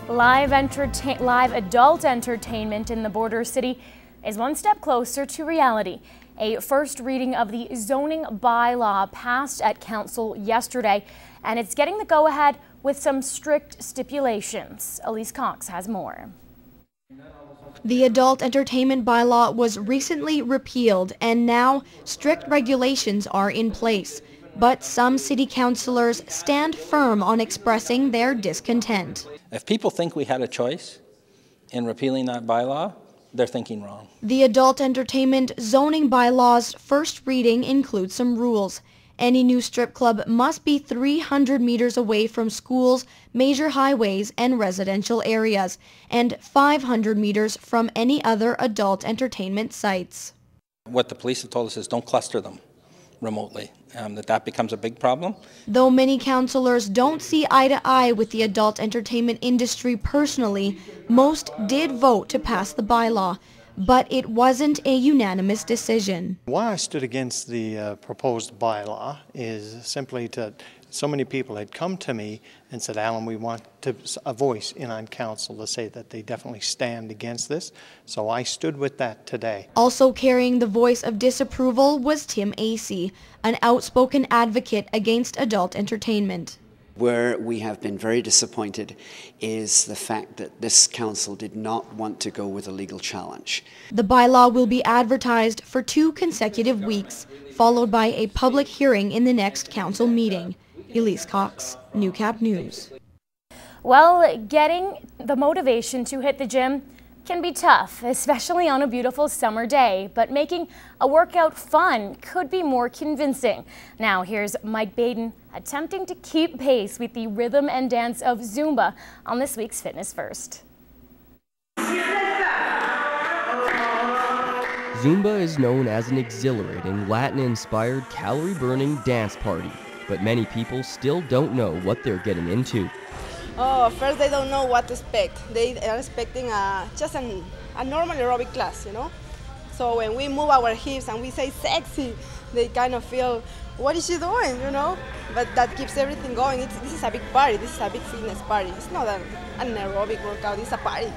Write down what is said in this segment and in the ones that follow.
Live adult entertainment in the border city is one step closer to reality. A first reading of the zoning bylaw passed at council yesterday, and it's getting the go-ahead with some strict stipulations. Elise Cox has more. The adult entertainment bylaw was recently repealed, and now strict regulations are in place. But some city councillors stand firm on expressing their discontent. If people think we had a choice in repealing that bylaw, they're thinking wrong. The adult entertainment zoning bylaw's first reading includes some rules. Any new strip club must be 300 meters away from schools, major highways, and residential areas, and 500 meters from any other adult entertainment sites. What the police have told us is don't cluster them remotely, that becomes a big problem. Though many councillors don't see eye to eye with the adult entertainment industry personally, most did vote to pass the bylaw, but it wasn't a unanimous decision. Why I stood against the proposed bylaw is simply so many people had come to me and said, Alan, we want a voice in on council to say that they definitely stand against this. So I stood with that today. Also carrying the voice of disapproval was Tim Acey, an outspoken advocate against adult entertainment. Where we have been very disappointed is the fact that this council did not want to go with a legal challenge. The bylaw will be advertised for 2 consecutive weeks, followed by a public hearing in the next council meeting. Elise Cox, Newcap News. Well, getting the motivation to hit the gym can be tough, especially on a beautiful summer day, but making a workout fun could be more convincing. Now here's Mike Baden attempting to keep pace with the rhythm and dance of Zumba on this week's Fitness First. Zumba is known as an exhilarating, Latin-inspired, calorie-burning dance party, but many people still don't know what they're getting into. Oh, first they don't know what to expect. They are expecting just a normal aerobic class, you know? So when we move our hips and we say sexy, they kind of feel, what is she doing, you know? But that keeps everything going. This is a big party. This is a big fitness party. It's not an aerobic workout, it's a party.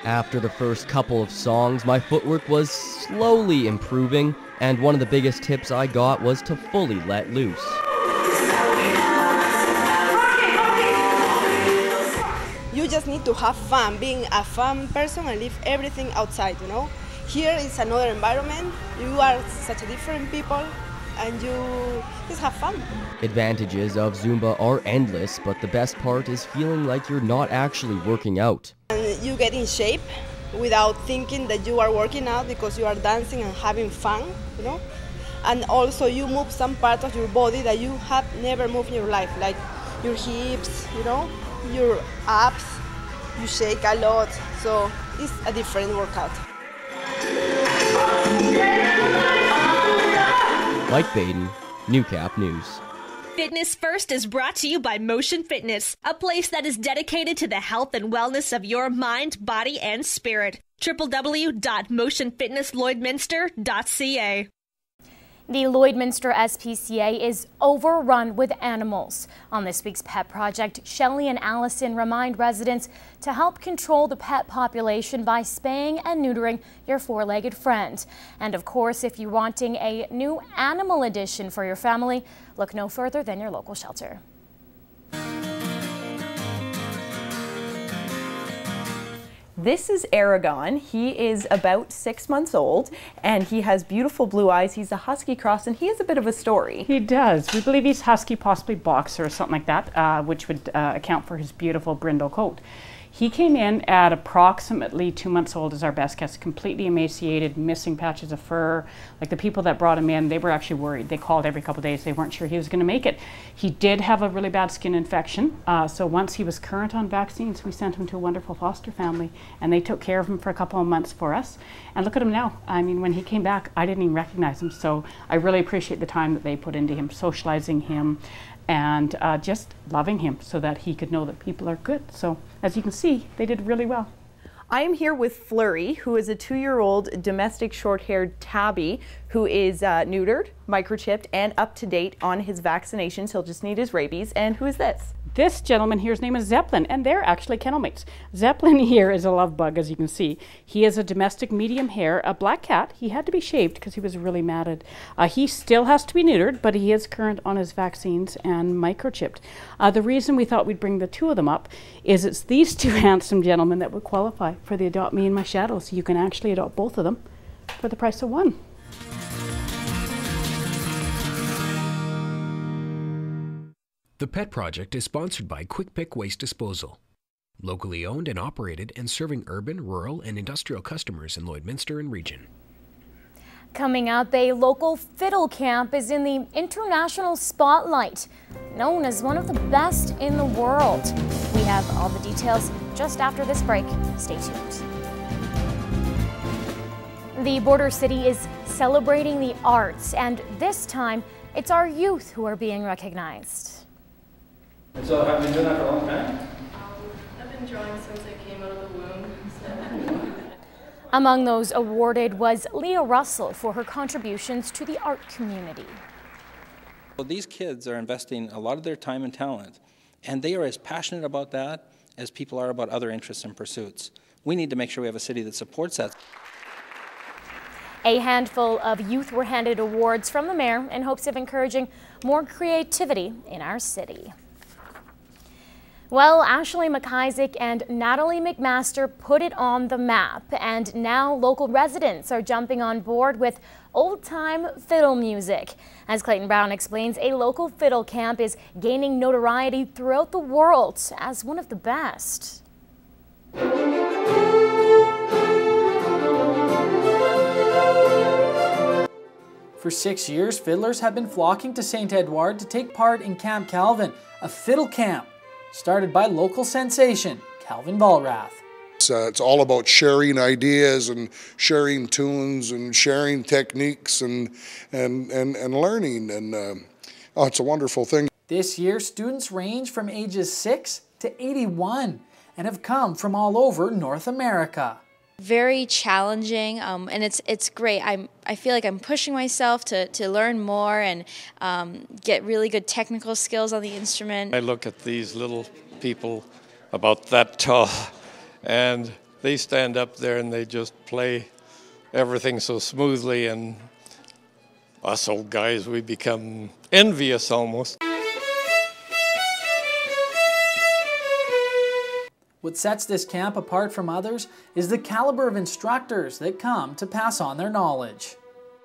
After the first couple of songs, my footwork was slowly improving, and one of the biggest tips I got was to fully let loose. You just need to have fun, being a fun person and leave everything outside, you know? Here is another environment, you are such a different people, and you just have fun. Advantages of Zumba are endless, but the best part is feeling like you're not actually working out. And you get in shape without thinking that you are working out because you are dancing and having fun, you know? And also you move some part of your body that you have never moved in your life, like your hips, you know? Your abs, you shake a lot, so it's a different workout. Mike Baden, Newcap News. Fitness First is brought to you by Motion Fitness, a place that is dedicated to the health and wellness of your mind, body, and spirit. www.motionfitnesslloydminster.ca. The Lloydminster SPCA is overrun with animals. On this week's Pet Project, Shelley and Allison remind residents to help control the pet population by spaying and neutering your 4-legged friend. And of course, if you're wanting a new animal addition for your family, look no further than your local shelter. This is Aragon. He is about 6 months old and he has beautiful blue eyes. He's a husky cross and he has a bit of a story. He does. We believe he's husky, possibly boxer or something like that, which would account for his beautiful brindle coat. He came in at approximately 2 months old as our best guess, completely emaciated, missing patches of fur. Like the people that brought him in, they were actually worried. They called every couple of days. They weren't sure he was going to make it. He did have a really bad skin infection. So once he was current on vaccines, we sent him to a wonderful foster family and they took care of him for a couple of months for us. And look at him now. I mean, when he came back, I didn't even recognize him. So I really appreciate the time that they put into him, socializing him, and just loving him so that he could know that people are good. So as you can see, they did really well. I am here with Flurry, who is a 2-year-old domestic short-haired tabby who is neutered, microchipped, and up to date on his vaccinations. He'll just need his rabies. And who is this? This gentleman here, his name is Zeppelin, and they're actually kennel mates. Zeppelin here is a love bug, as you can see. He is a domestic medium hair, a black cat. He had to be shaved because he was really matted. He still has to be neutered, but he is current on his vaccines and microchipped. The reason we thought we'd bring the two of them up is it's these two handsome gentlemen that would qualify for the Adopt Me in My Shadow, so you can actually adopt both of them for the price of one. The Pet Project is sponsored by Quick Pick Waste Disposal. Locally owned and operated and serving urban, rural, and industrial customers in Lloydminster and region. Coming up, a local fiddle camp is in the international spotlight, known as one of the best in the world. We have all the details just after this break. Stay tuned. The border city is celebrating the arts, and this time it's our youth who are being recognized. And so have you been doing that for a long time? I've been drawing since I came out of the womb. Among those awarded was Leah Russell for her contributions to the art community. Well, these kids are investing a lot of their time and talent, and they are as passionate about that as people are about other interests and pursuits. We need to make sure we have a city that supports that. A handful of youth were handed awards from the mayor in hopes of encouraging more creativity in our city. Well, Ashley McIsaac and Natalie McMaster put it on the map, and now local residents are jumping on board with old-time fiddle music. As Clayton Brown explains, a local fiddle camp is gaining notoriety throughout the world as one of the best. For 6 years, fiddlers have been flocking to St. Edward to take part in Camp Calvin, a fiddle camp started by local sensation Calvin Valrath. It's all about sharing ideas and sharing tunes and sharing techniques and learning, and it's a wonderful thing. This year, students range from ages 6 to 81 and have come from all over North America. Very challenging, and it's great. I feel like I'm pushing myself to learn more and get really good technical skills on the instrument. I look at these little people about that tall, and they stand up there and they just play everything so smoothly, and us old guys, we become envious almost. What sets this camp apart from others is the caliber of instructors that come to pass on their knowledge.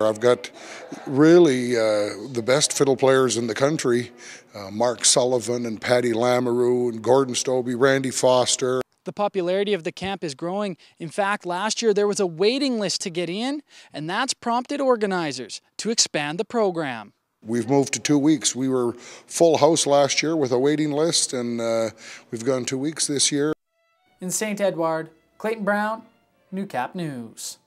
I've got really the best fiddle players in the country, Mark Sullivan and Patty Lamoureux and Gordon Stobie, Randy Foster. The popularity of the camp is growing. In fact, last year there was a waiting list to get in, and that's prompted organizers to expand the program. We've moved to 2 weeks. We were full house last year with a waiting list, and we've gone 2 weeks this year. In St. Edward, Clayton Brown, Newcap News.